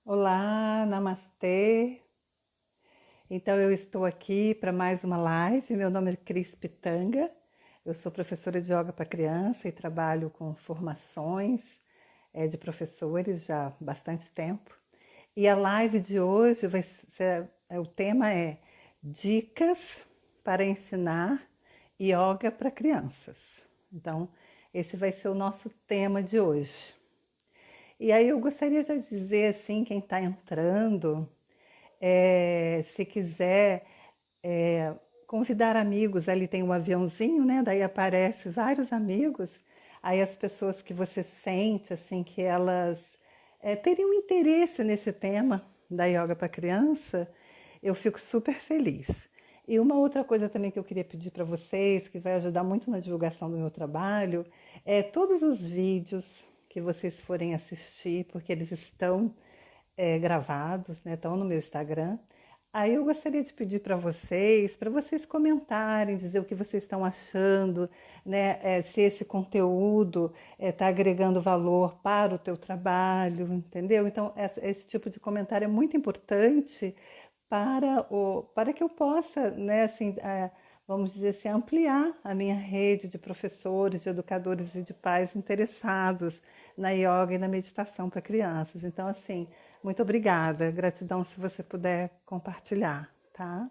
Olá, namastê. Então eu estou aqui para mais uma live. Meu nome é Cris Pitanga. Eu sou professora de yoga para criança e trabalho com formações de professores já há bastante tempo. E a live de hoje vai ser, o tema é dicas para ensinar yoga para crianças. Então, esse vai ser o nosso tema de hoje. E aí eu gostaria de dizer assim, quem está entrando, se quiser é, convidar amigos, ali tem um aviãozinho, né? Daí aparece vários amigos, aí as pessoas que você sente assim que elas teriam interesse nesse tema da yoga para criança, eu fico super feliz. E uma outra coisa também que eu queria pedir para vocês, que vai ajudar muito na divulgação do meu trabalho, é todos os vídeos que vocês forem assistir, porque eles estão gravados, né? Estão no meu Instagram. Aí eu gostaria de pedir para vocês comentarem, dizer o que vocês estão achando, né? Se esse conteúdo está agregando valor para o teu trabalho, entendeu? Então, esse tipo de comentário é muito importante para que eu possa, né, assim, vamos dizer assim, ampliar a minha rede de professores, de educadores e de pais interessados na yoga e na meditação para crianças. Então, assim, muito obrigada, gratidão se você puder compartilhar, tá?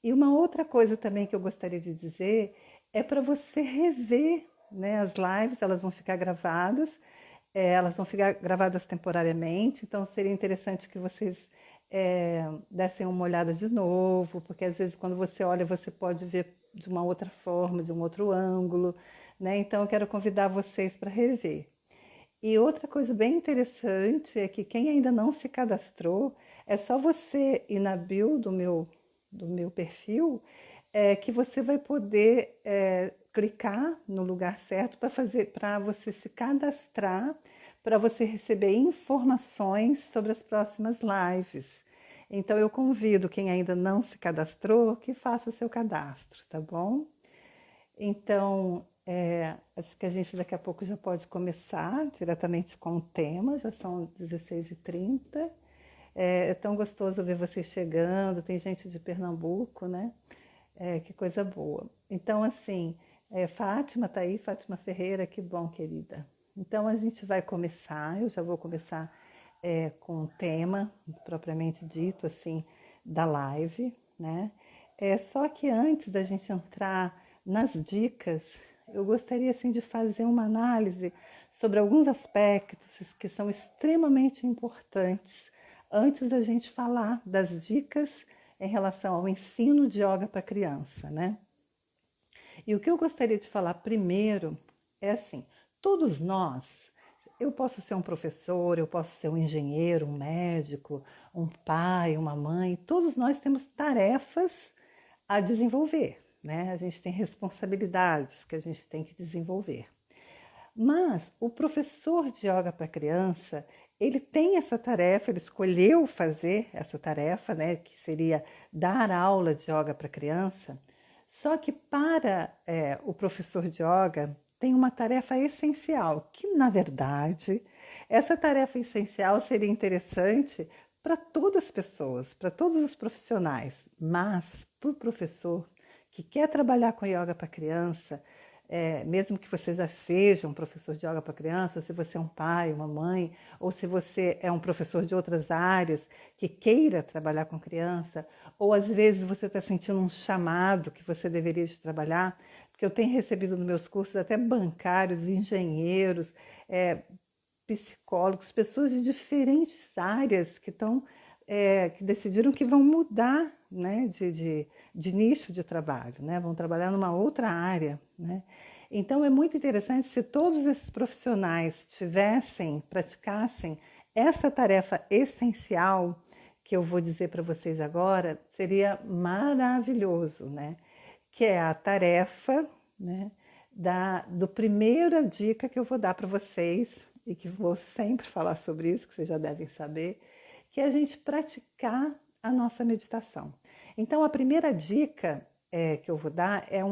E uma outra coisa também que eu gostaria de dizer é para você rever, né, as lives, elas vão ficar gravadas, elas vão ficar gravadas temporariamente, então seria interessante que vocês dessem uma olhada de novo, porque às vezes quando você olha você pode ver de uma outra forma, de um outro ângulo, né? Então eu quero convidar vocês para rever. E outra coisa bem interessante é que quem ainda não se cadastrou, é só você ir na bio do meu perfil, que você vai poder clicar no lugar certo para você se cadastrar, para você receber informações sobre as próximas lives. Então eu convido quem ainda não se cadastrou que faça o seu cadastro, tá bom? Então, acho que a gente daqui a pouco já pode começar diretamente com o tema, já são 16h30. É tão gostoso ver vocês chegando, tem gente de Pernambuco, né? Que coisa boa. Então, assim, Fátima tá aí, Fátima Ferreira, que bom, querida. Então, a gente vai começar, eu já vou começar com o tema, propriamente dito, assim, da live, né? Só que antes da gente entrar nas dicas, eu gostaria, assim, de fazer uma análise sobre alguns aspectos que são extremamente importantes antes da gente falar das dicas em relação ao ensino de yoga para criança, né? E o que eu gostaria de falar primeiro é assim: todos nós, eu posso ser um professor, eu posso ser um engenheiro, um médico, um pai, uma mãe, todos nós temos tarefas a desenvolver, né? A gente tem responsabilidades que a gente tem que desenvolver. Mas o professor de yoga para criança, ele tem essa tarefa, ele escolheu fazer essa tarefa, né, que seria dar aula de yoga para criança. Só que para o professor de yoga tem uma tarefa essencial, que na verdade essa tarefa essencial seria interessante para todas as pessoas, para todos os profissionais, mas para o professor que quer trabalhar com yoga para criança, mesmo que você já seja um professor de yoga para criança, ou se você é um pai, uma mãe, ou se você é um professor de outras áreas que queira trabalhar com criança, ou às vezes você está sentindo um chamado que você deveria de trabalhar, porque eu tenho recebido nos meus cursos até bancários, engenheiros, psicólogos, pessoas de diferentes áreas que decidiram que vão mudar, né, de nicho de trabalho, né, vão trabalhar numa outra área, né. Então é muito interessante se todos esses profissionais praticassem essa tarefa essencial que eu vou dizer para vocês agora, seria maravilhoso, né, que é a tarefa, né, do primeira dica que eu vou dar para vocês e que vou sempre falar sobre isso, que vocês já devem saber, que é a gente praticar a nossa meditação. Então, a primeira dica que eu vou dar é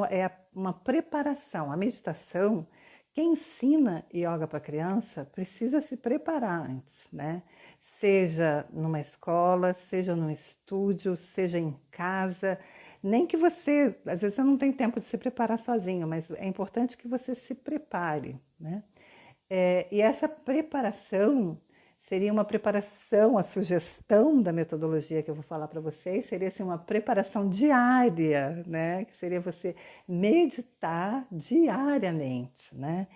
uma preparação. A meditação, quem ensina yoga para criança precisa se preparar antes, né? seja numa escola, seja num estúdio, seja em casa, nem que você, às vezes você não tem tempo de se preparar sozinho, mas é importante que você se prepare, né? E essa preparação seria uma preparação, a sugestão da metodologia que eu vou falar para vocês seria assim, uma preparação diária, né? Que seria você meditar diariamente, né?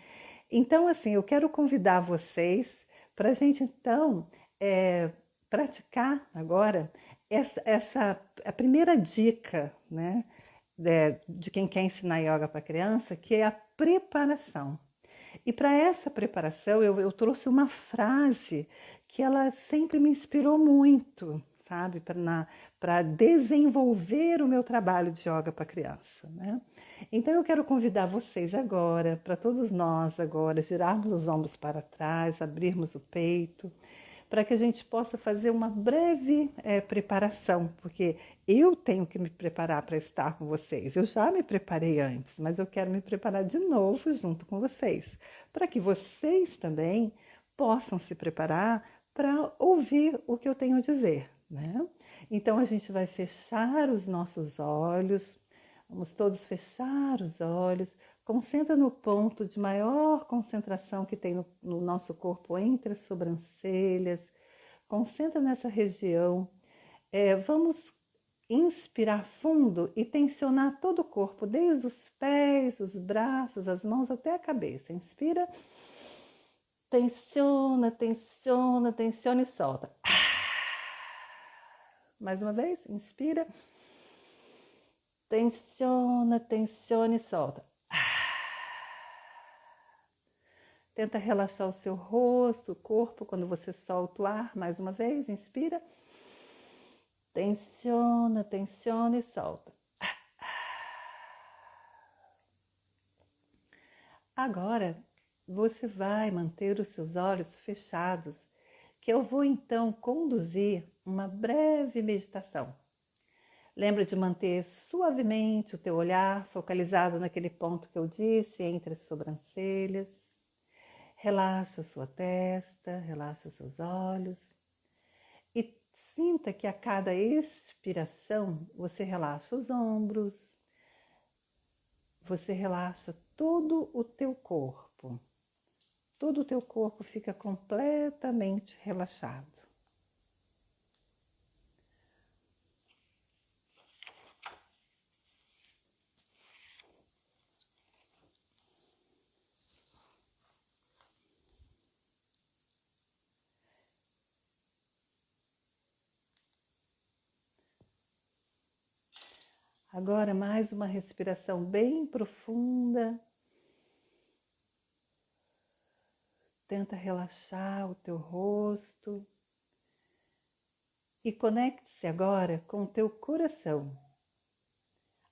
Então, assim, eu quero convidar vocês para a gente, então, praticar agora a primeira dica, né, de quem quer ensinar yoga para criança, que é a preparação. E para essa preparação, eu trouxe uma frase que ela sempre me inspirou muito, sabe, para desenvolver o meu trabalho de yoga para criança, né? Então eu quero convidar vocês agora, para todos nós agora, girarmos os ombros para trás, abrirmos o peito, para que a gente possa fazer uma breve preparação, porque eu tenho que me preparar para estar com vocês. Eu já me preparei antes, mas eu quero me preparar de novo junto com vocês, para que vocês também possam se preparar para ouvir o que eu tenho a dizer, né? Então a gente vai fechar os nossos olhos, vamos todos fechar os olhos, concentra no ponto de maior concentração que tem no nosso corpo entre as sobrancelhas, concentra nessa região. Vamos inspirar fundo e tensionar todo o corpo, desde os pés, os braços, as mãos até a cabeça. Inspira, tensiona, tensiona, tensiona e solta. Mais uma vez, inspira, tensiona, tensiona e solta. Tenta relaxar o seu rosto, o corpo, quando você solta o ar. Mais uma vez, inspira. Tensiona, tensiona e solta. Agora, você vai manter os seus olhos fechados, que eu vou então conduzir uma breve meditação. Lembra de manter suavemente o teu olhar focalizado naquele ponto que eu disse, entre as sobrancelhas. Relaxa a sua testa, relaxa os seus olhos e sinta que a cada expiração você relaxa os ombros, você relaxa todo o teu corpo. Todo o teu corpo fica completamente relaxado. Agora mais uma respiração bem profunda. Tenta relaxar o teu rosto e conecte-se agora com o teu coração.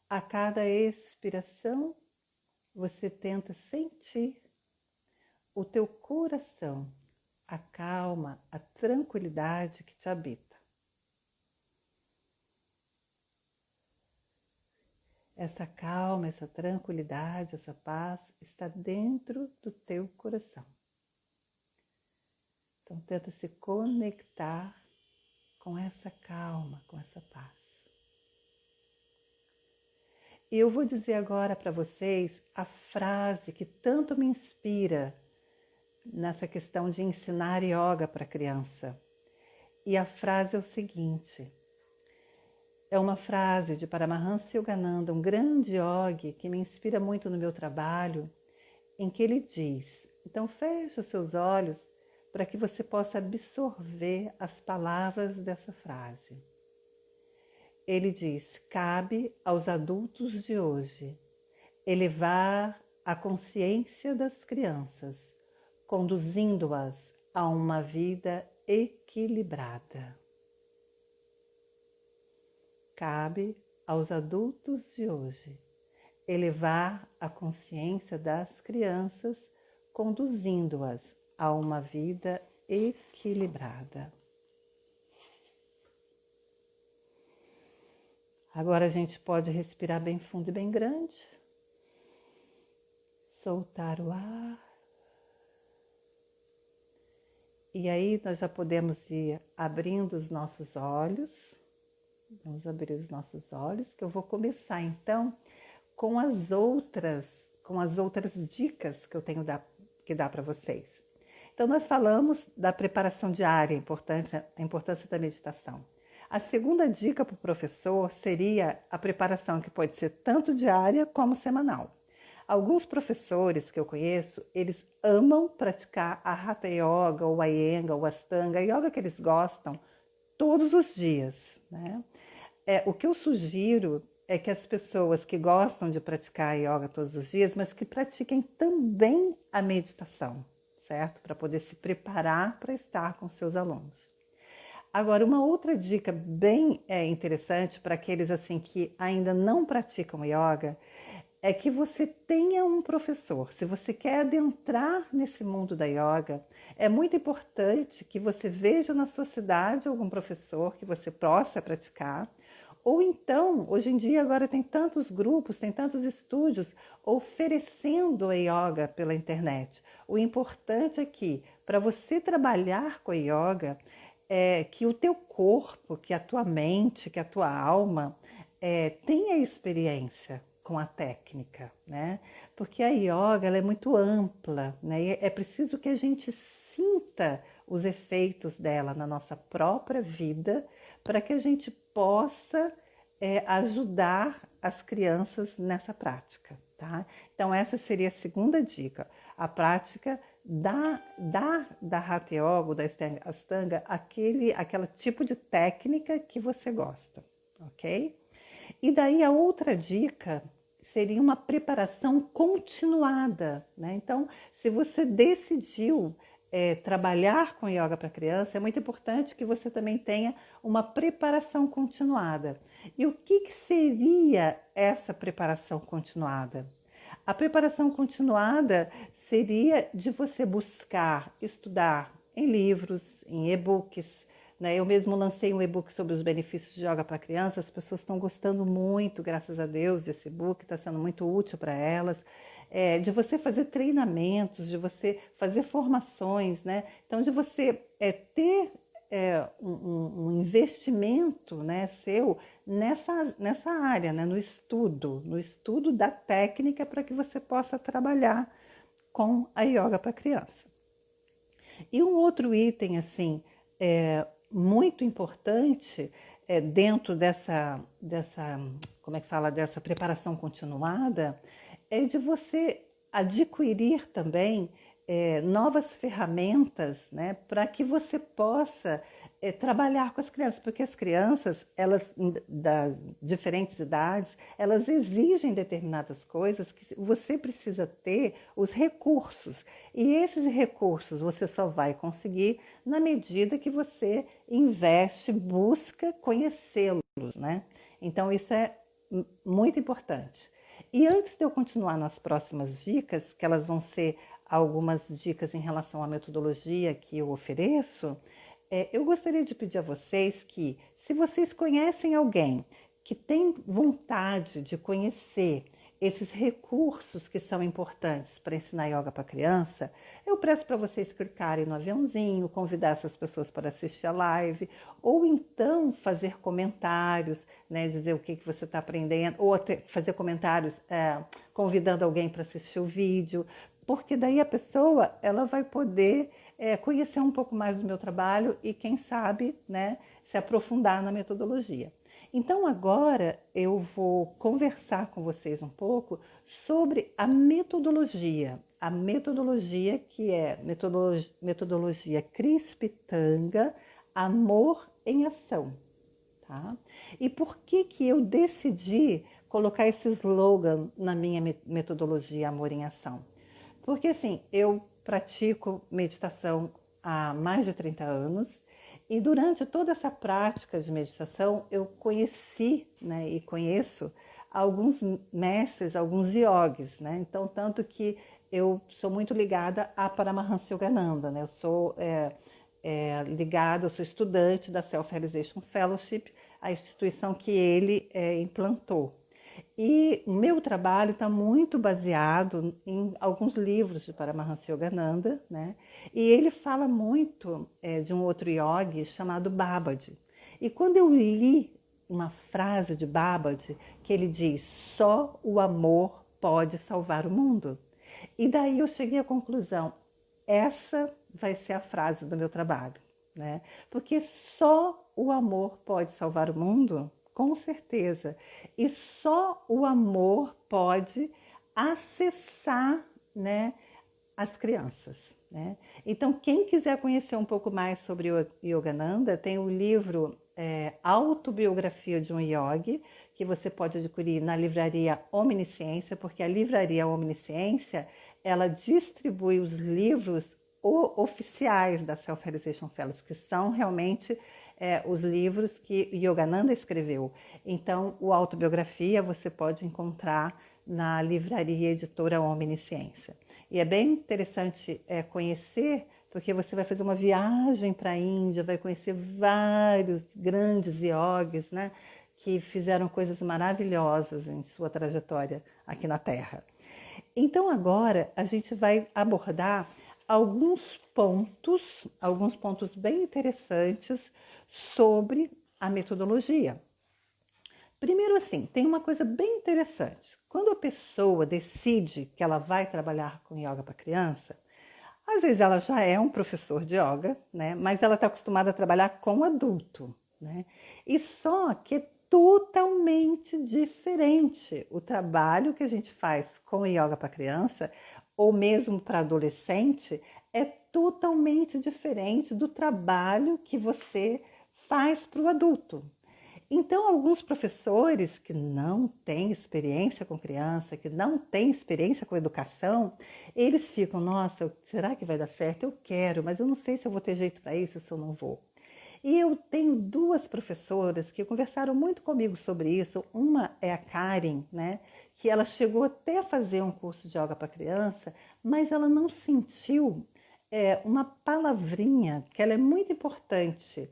A cada expiração, você tenta sentir o teu coração, a calma, a tranquilidade que te habita. Essa calma, essa tranquilidade, essa paz está dentro do teu coração. Então tenta se conectar com essa calma, com essa paz. E eu vou dizer agora para vocês a frase que tanto me inspira nessa questão de ensinar yoga para criança. E a frase é o seguinte: é uma frase de Paramahansa Yogananda, um grande yogi que me inspira muito no meu trabalho, em que ele diz, então feche os seus olhos para que você possa absorver as palavras dessa frase. Ele diz, cabe aos adultos de hoje elevar a consciência das crianças, conduzindo-as a uma vida equilibrada. Cabe aos adultos de hoje elevar a consciência das crianças, conduzindo-as a uma vida equilibrada. Agora a gente pode respirar bem fundo e bem grande, soltar o ar E aí nós já podemos ir abrindo os nossos olhos. Vamos abrir os nossos olhos, que eu vou começar então com as outras dicas que eu tenho que dar para vocês. Então nós falamos da preparação diária, a importância da meditação. A segunda dica para o professor seria a preparação que pode ser tanto diária como semanal. Alguns professores que eu conheço, eles amam praticar a Hatha Yoga, ou a Iyengar, ou a Ashtanga, a yoga que eles gostam, todos os dias, né? O que eu sugiro é que as pessoas que gostam de praticar a yoga todos os dias, mas que pratiquem também a meditação, certo? Para poder se preparar para estar com seus alunos. Agora, uma outra dica bem interessante para aqueles assim que ainda não praticam yoga é que você tenha um professor. Se você quer adentrar nesse mundo da yoga, é muito importante que você veja na sua cidade algum professor que você possa praticar. Ou então, hoje em dia, agora tem tantos grupos, tem tantos estúdios oferecendo a yoga pela internet. O importante é que, para você trabalhar com a yoga, que o teu corpo, que a tua mente, que a tua alma tenha experiência com a técnica, né? Porque a yoga ela é muito ampla, né? E é preciso que a gente sinta os efeitos dela na nossa própria vida para que a gente possa ajudar as crianças nessa prática, tá? Então essa seria a segunda dica, a prática da Hatha Yoga, da Ashtanga, aquele tipo de técnica que você gosta, ok? E daí a outra dica seria uma preparação continuada, né? Então, se você decidiu trabalhar com yoga para criança, é muito importante que você também tenha uma preparação continuada. E o que seria essa preparação continuada? A preparação continuada seria de você buscar estudar em livros, em e-books, né? Eu mesmo lancei um e-book sobre os benefícios de yoga para crianças, as pessoas estão gostando muito, graças a Deus, esse e-book está sendo muito útil para elas. De você fazer treinamentos, de você fazer formações, né? Então, de você ter um investimento, né, seu nessa área, né, no estudo da técnica para que você possa trabalhar com a yoga para criança. E um outro item assim muito importante dentro dessa como é que fala, dessa preparação continuada, é de você adquirir também novas ferramentas, né, para que você possa trabalhar com as crianças, porque as crianças, elas das diferentes idades, elas exigem determinadas coisas que você precisa ter os recursos. E esses recursos você só vai conseguir na medida que você investe, busca conhecê-los, né? Então isso é muito importante. E antes de eu continuar nas próximas dicas, que elas vão ser algumas dicas em relação à metodologia que eu ofereço, eu gostaria de pedir a vocês que, se vocês conhecem alguém que tem vontade de conhecer esses recursos que são importantes para ensinar yoga para criança, eu peço para vocês clicarem no aviãozinho, convidar essas pessoas para assistir a live, ou então fazer comentários, né, dizer o que você está aprendendo, ou até fazer comentários convidando alguém para assistir o vídeo, porque daí a pessoa ela vai poder conhecer um pouco mais do meu trabalho e, quem sabe, né, se aprofundar na metodologia. Então agora eu vou conversar com vocês um pouco sobre a metodologia que é metodologia Krispitanga, amor em ação, tá? E por que eu decidi colocar esse slogan na minha metodologia Amor em Ação? Porque assim, eu pratico meditação há mais de 30 anos e durante toda essa prática de meditação eu conheci, né, e conheço alguns mestres, alguns yogis, né? Então, tanto que eu sou muito ligada a Paramahansa Yogananda, né? Eu sou ligada, eu sou estudante da Self Realization Fellowship, a instituição que ele implantou. E o meu trabalho está muito baseado em alguns livros de Paramahansa Yogananda, né? E ele fala muito de um outro yogi chamado Babaji. E quando eu li uma frase de Babaji, que ele diz: só o amor pode salvar o mundo. E daí eu cheguei à conclusão, essa vai ser a frase do meu trabalho, né? Porque só o amor pode salvar o mundo, com certeza. E só o amor pode acessar, né, as crianças, né? Então, quem quiser conhecer um pouco mais sobre o Yogananda, tem o livro Autobiografia de um Yogi, que você pode adquirir na livraria Omnisciência, porque a livraria Omnisciência, ela distribui os livros oficiais da Self-Realization Fellowship, que são realmente os livros que Yogananda escreveu. Então, o Autobiografia você pode encontrar na livraria editora Omnisciência. E é bem interessante conhecer, porque você vai fazer uma viagem para a Índia, vai conhecer vários grandes yogis, né, que fizeram coisas maravilhosas em sua trajetória aqui na Terra. Então agora a gente vai abordar alguns pontos bem interessantes sobre a metodologia. Primeiro assim, tem uma coisa bem interessante. Quando a pessoa decide que ela vai trabalhar com yoga para criança, às vezes ela já é um professor de yoga, né? Mas ela está acostumada a trabalhar com adulto, né? E só que é totalmente diferente o trabalho que a gente faz com yoga para criança ou mesmo para adolescente é totalmente diferente do trabalho que você faz para o adulto. Então, alguns professores que não têm experiência com criança, que não têm experiência com educação, eles ficam, nossa, será que vai dar certo? Eu quero, mas eu não sei se eu vou ter jeito para isso, se eu não vou. E eu tenho duas professoras que conversaram muito comigo sobre isso. Uma é a Karen, né, que ela chegou até a fazer um curso de yoga para criança, mas ela não sentiu uma palavrinha que ela é muito importante,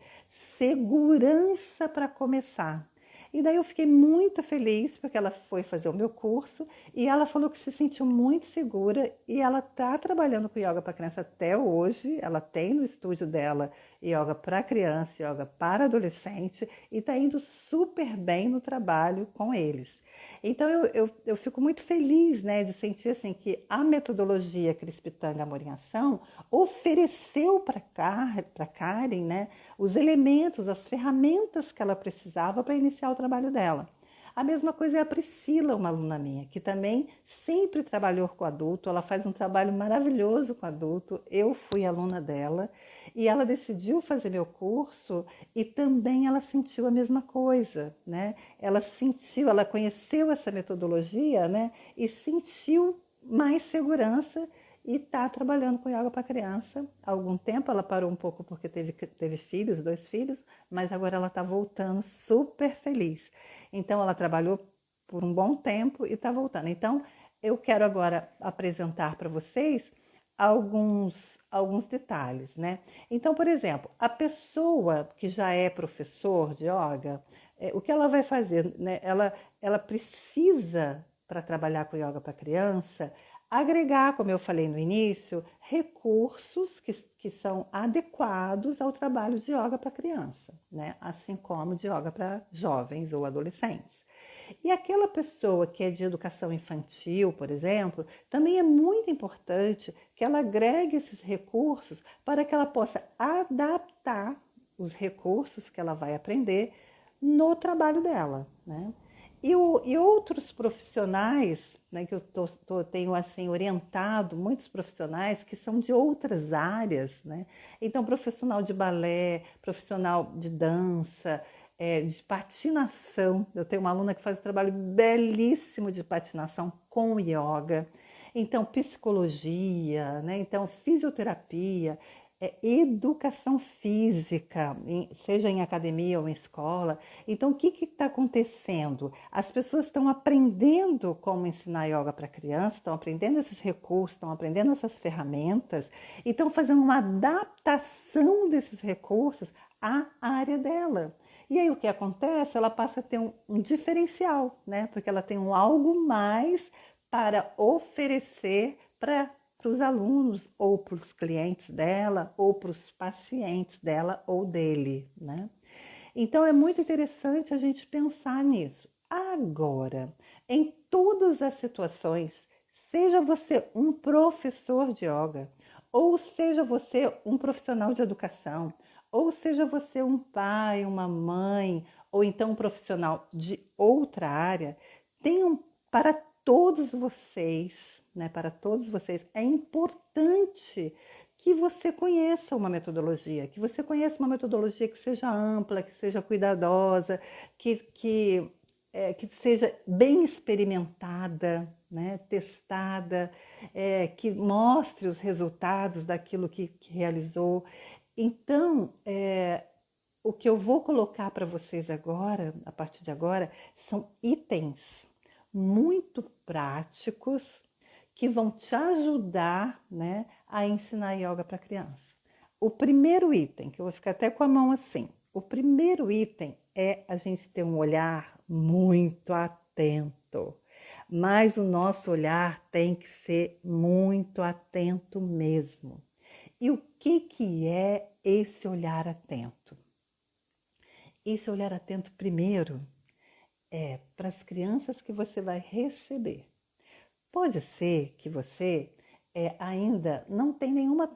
segurança para começar. E daí eu fiquei muito feliz porque ela foi fazer o meu curso e ela falou que se sentiu muito segura e ela está trabalhando com yoga para criança até hoje. Ela tem no estúdio dela yoga para criança, yoga para adolescente e está indo super bem no trabalho com eles. Então eu fico muito feliz, né, de sentir assim que a metodologia Crispitanga Amor em Ação ofereceu para Karen, né, os elementos, as ferramentas que ela precisava para iniciar o trabalho dela. A mesma coisa é a Priscila, uma aluna minha, que também sempre trabalhou com adulto, ela faz um trabalho maravilhoso com adulto, eu fui aluna dela, e ela decidiu fazer meu curso e também ela sentiu a mesma coisa, né? Ela conheceu essa metodologia, né? E sentiu mais segurança e está trabalhando com yoga para criança. Há algum tempo ela parou um pouco porque teve filhos, 2 filhos, mas agora ela está voltando super feliz. Então ela trabalhou por um bom tempo e está voltando. Então eu quero agora apresentar para vocês alguns detalhes, né? Então, por exemplo, a pessoa que já é professor de yoga, o que ela vai fazer, né? Ela precisa, para trabalhar com yoga para criança, agregar, como eu falei no início, recursos que são adequados ao trabalho de yoga para criança, né? Assim como de yoga para jovens ou adolescentes. E aquela pessoa que é de educação infantil, por exemplo, também é muito importante que ela agregue esses recursos para que ela possa adaptar os recursos que ela vai aprender no trabalho dela, né? E outros profissionais, né, que eu tenho assim orientado muitos profissionais que são de outras áreas, né? Então, profissional de balé, profissional de dança, de patinação. Eu tenho uma aluna que faz um trabalho belíssimo de patinação com yoga. Então, psicologia, né? Então, fisioterapia, educação física, seja em academia ou em escola. Então, o que está acontecendo? As pessoas estão aprendendo como ensinar yoga para criança, estão aprendendo esses recursos, estão aprendendo essas ferramentas e estão fazendo uma adaptação desses recursos à área dela. E aí o que acontece? Ela passa a ter um diferencial, né? Porque ela tem um algo mais para oferecer para os alunos, ou para os clientes dela, ou para os pacientes dela ou dele, né? Então é muito interessante a gente pensar nisso. Agora, em todas as situações, seja você um professor de yoga, ou seja você um profissional de educação, ou seja você um pai, uma mãe, ou então um profissional de outra área, tenham para todos vocês, né, para todos vocês, é importante que você conheça uma metodologia, que você conheça uma metodologia que seja ampla, que seja cuidadosa, que seja bem experimentada, né, testada, que mostre os resultados daquilo que realizou. Então, o que eu vou colocar para vocês agora, a partir de agora, são itens muito práticos que vão te ajudar, né, a ensinar yoga para criança. O primeiro item, que eu vou ficar até com a mão assim, o primeiro item é a gente ter um olhar muito atento. Mas o nosso olhar tem que ser muito atento mesmo. E o que é esse olhar atento? Esse olhar atento primeiro é para as crianças que você vai receber. Pode ser que você ainda não tem nenhuma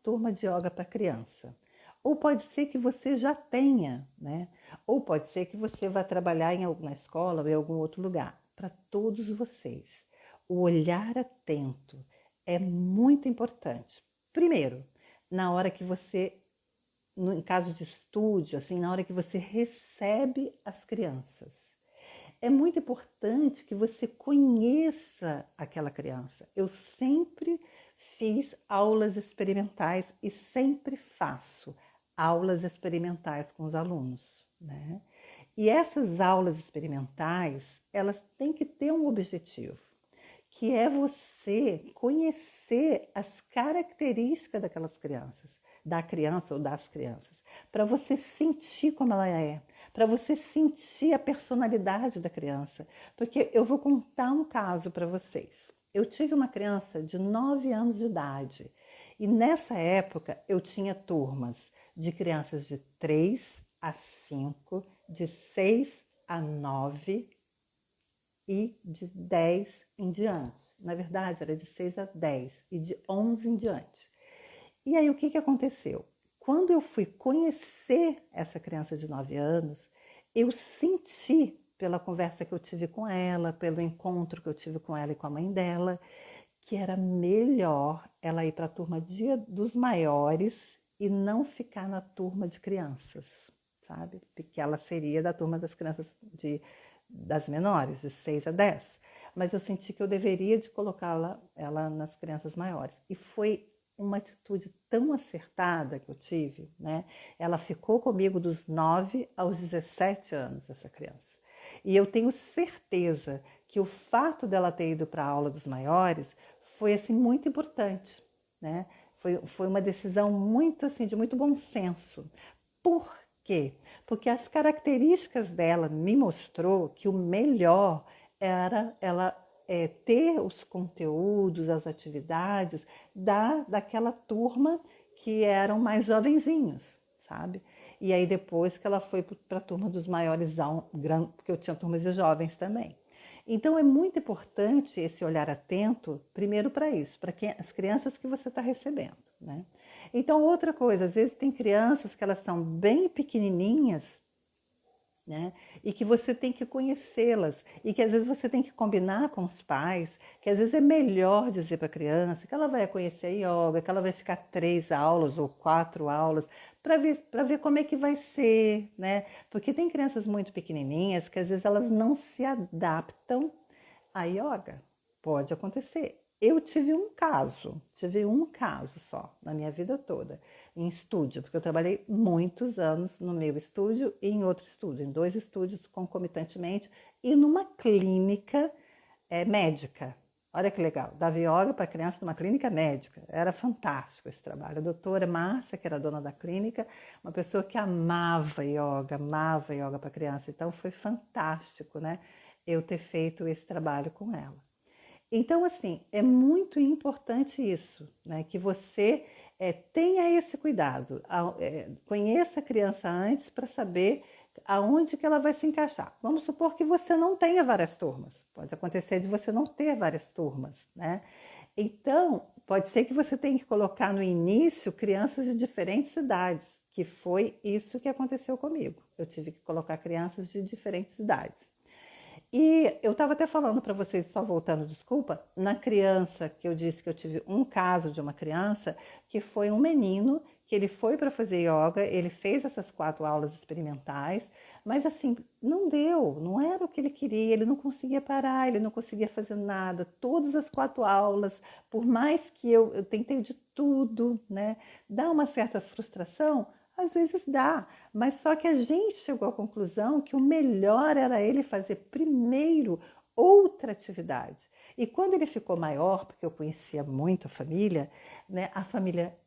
turma de yoga para criança. Ou pode ser que você já tenha, né? Ou pode ser que você vá trabalhar em alguma escola ou em algum outro lugar. Para todos vocês, o olhar atento é muito importante. Primeiro, na hora que você, em caso de estúdio, assim, na hora que você recebe as crianças. É muito importante que você conheça aquela criança. Eu sempre fiz aulas experimentais e sempre faço aulas experimentais com os alunos, né? E essas aulas experimentais, elas têm que ter um objetivo, que é você conhecer as características daquelas crianças, da criança ou das crianças, para você sentir como ela é, para você sentir a personalidade da criança. Porque eu vou contar um caso para vocês. Eu tive uma criança de 9 anos de idade e nessa época eu tinha turmas de crianças de 3 a 5, de 6 a 9 e de 10 em diante. Na verdade, era de 6 a 10 e de 11 em diante. E aí, o que aconteceu? Quando eu fui conhecer essa criança de 9 anos, eu senti, pela conversa que eu tive com ela, pelo encontro que eu tive com ela e com a mãe dela, que era melhor ela ir para a turma dos maiores e não ficar na turma de crianças, sabe? Porque ela seria da turma das crianças das menores, de 6 a 10. Mas eu senti que eu deveria de colocá-la ela nas crianças maiores. E foi uma atitude tão acertada que eu tive, né? Ela ficou comigo dos 9 aos 17 anos, essa criança. E eu tenho certeza que o fato dela ter ido para a aula dos maiores foi assim muito importante, né? Foi uma decisão muito assim de muito bom senso. Por quê? Porque as características dela me mostrou que o melhor era ela ter os conteúdos, as atividades daquela turma que eram mais jovenzinhos, sabe? E aí depois que ela foi para a turma dos maiores, porque eu tinha turmas de jovens também. Então é muito importante esse olhar atento, primeiro para isso, para as crianças que você está recebendo, né? Então outra coisa, às vezes tem crianças que elas são bem pequenininhas, né? E que você tem que conhecê-las e que às vezes você tem que combinar com os pais, que às vezes é melhor dizer para a criança que ela vai conhecer yoga, que ela vai ficar 3 aulas ou 4 aulas para ver como é que vai ser, né? Porque tem crianças muito pequenininhas que às vezes elas não se adaptam a yoga. Pode acontecer. Eu tive um caso só na minha vida toda, em estúdio, porque eu trabalhei muitos anos no meu estúdio e em outro estúdio, em 2 estúdios concomitantemente e numa clínica médica, Olha que legal, dava yoga para criança numa clínica médica. Era fantástico esse trabalho. A doutora Márcia, que era dona da clínica, uma pessoa que amava yoga para criança. Então foi fantástico, né? Eu ter feito esse trabalho com ela. Então, assim, é muito importante isso, né? Que você tenha esse cuidado, conheça a criança antes para saber aonde que ela vai se encaixar. Vamos supor que você não tenha várias turmas. Pode acontecer de você não ter várias turmas, né? Então, pode ser que você tenha que colocar no início crianças de diferentes idades, que foi isso que aconteceu comigo. Eu tive que colocar crianças de diferentes idades. E eu estava até falando para vocês, só voltando, desculpa, na criança que eu disse que eu tive um caso de uma criança que foi um menino que ele foi para fazer yoga, ele fez essas 4 aulas experimentais, mas assim, não deu, não era o que ele queria, ele não conseguia parar, ele não conseguia fazer nada. Todas as 4 aulas, por mais que eu tentei de tudo, né, dá uma certa frustração. Às vezes dá, mas só que a gente chegou à conclusão que o melhor era ele fazer primeiro outra atividade. E quando ele ficou maior, porque eu conhecia muito a família, né, a família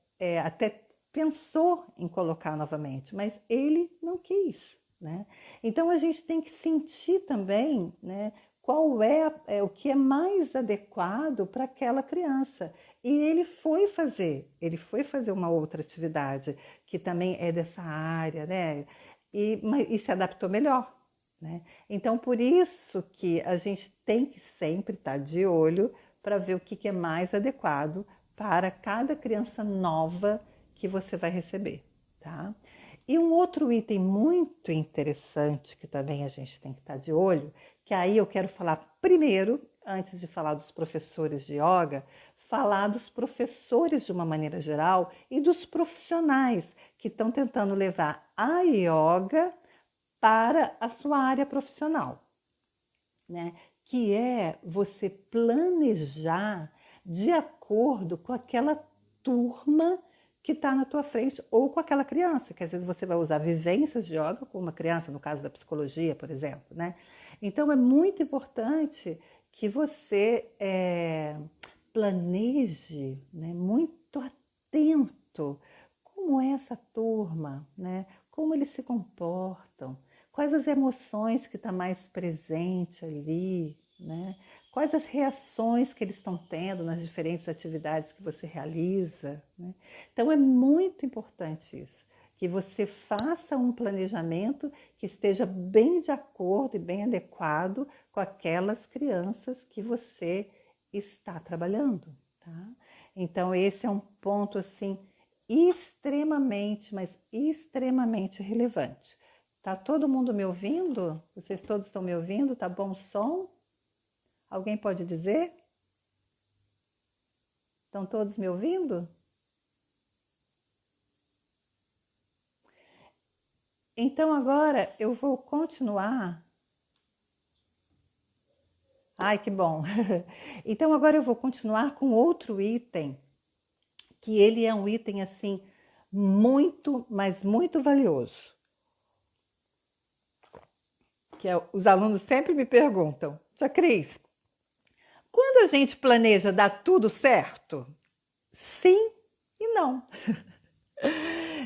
até pensou em colocar novamente, mas ele não quis, né? Então a gente tem que sentir também, né, qual é o que é mais adequado para aquela criança. E ele foi fazer uma outra atividade que também é dessa área, né? E se adaptou melhor, né? Então, por isso que a gente tem que sempre estar de olho para ver o que é mais adequado para cada criança nova que você vai receber, tá? E um outro item muito interessante que também a gente tem que estar de olho, que aí eu quero falar primeiro, antes de falar dos professores de yoga, falar dos professores de uma maneira geral e dos profissionais que estão tentando levar a yoga para a sua área profissional, né? Que é você planejar de acordo com aquela turma que está na tua frente ou com aquela criança, que às vezes você vai usar vivências de yoga com uma criança, no caso da psicologia, por exemplo, né? Então é muito importante que você planeje, né, muito atento como é essa turma, né? Como eles se comportam, quais as emoções que está mais presente ali, né? Quais as reações que eles estão tendo nas diferentes atividades que você realiza, né? Então é muito importante isso, que você faça um planejamento que esteja bem de acordo e bem adequado com aquelas crianças que você está trabalhando, tá? Então esse é um ponto assim extremamente, mas extremamente relevante. Tá todo mundo me ouvindo? Vocês todos estão me ouvindo? Tá bom o som? Alguém pode dizer? Estão todos me ouvindo? Então agora eu vou continuar. Ai, que bom! Então agora eu vou continuar com outro item, que ele é um item assim muito, mas muito valioso. Que os alunos sempre me perguntam, Tia Cris, quando a gente planeja dar tudo certo? Sim e não.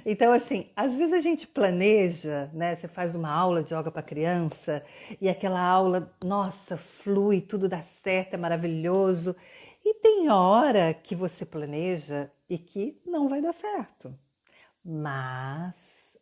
Então, assim, às vezes a gente planeja, né? Você faz uma aula de yoga para criança e aquela aula, nossa, flui, tudo dá certo, é maravilhoso. E tem hora que você planeja e que não vai dar certo. Mas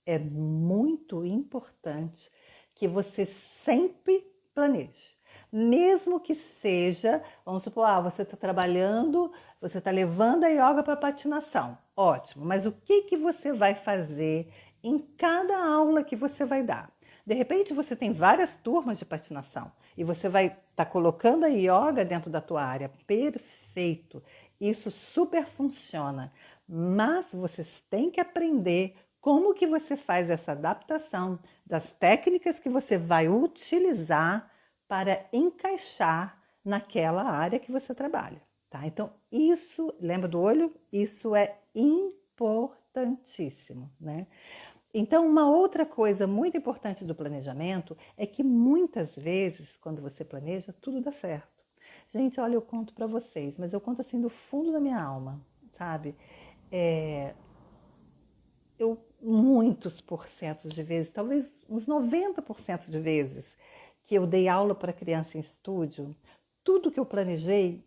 é muito importante que você sempre planeje. Mesmo que seja, vamos supor, você está trabalhando, você está levando a yoga para patinação. Ótimo, mas o que você vai fazer em cada aula que você vai dar? De repente você tem várias turmas de patinação e você vai estar colocando a yoga dentro da tua área. Perfeito, isso super funciona. Mas vocês têm que aprender como que você faz essa adaptação das técnicas que você vai utilizar para encaixar naquela área que você trabalha, tá? Então, isso, lembra do olho? Isso é importantíssimo, né? Então, uma outra coisa muito importante do planejamento é que muitas vezes, quando você planeja, tudo dá certo. Gente, olha, eu conto para vocês, mas eu conto assim do fundo da minha alma, sabe? É, muitos porcentos de vezes, talvez uns 90% de vezes, que eu dei aula para criança em estúdio, tudo que eu planejei,